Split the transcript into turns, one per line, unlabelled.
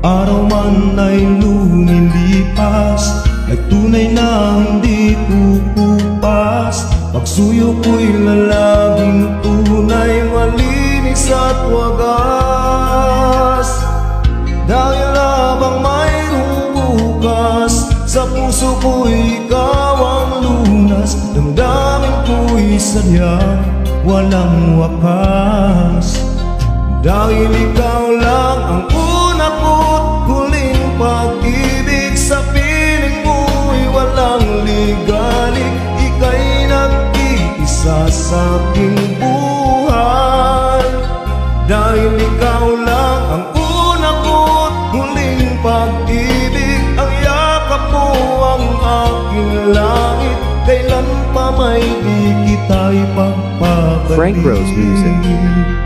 araw man ay lumilipas, ay tunay na hindi kukupas. Pagsuyo ko'y lalaging tunay, malinis at wagas. Dahil habang mayroong bukas, sa puso ko'y ikaw ang lunas. Damdamin ko'y sadyang walang wakas. Dahil ikaw lang ang una ko't huling pag-ibig. Sa piling mo'y walang ligalig, ika'y nag-iisa sa aking buhay. Dahil ikaw lang ang una ko't huling pag-ibig, ang yakap mo ang aking langit. Kailan pa may di kita ipagpapalik.
Frank Rose Music.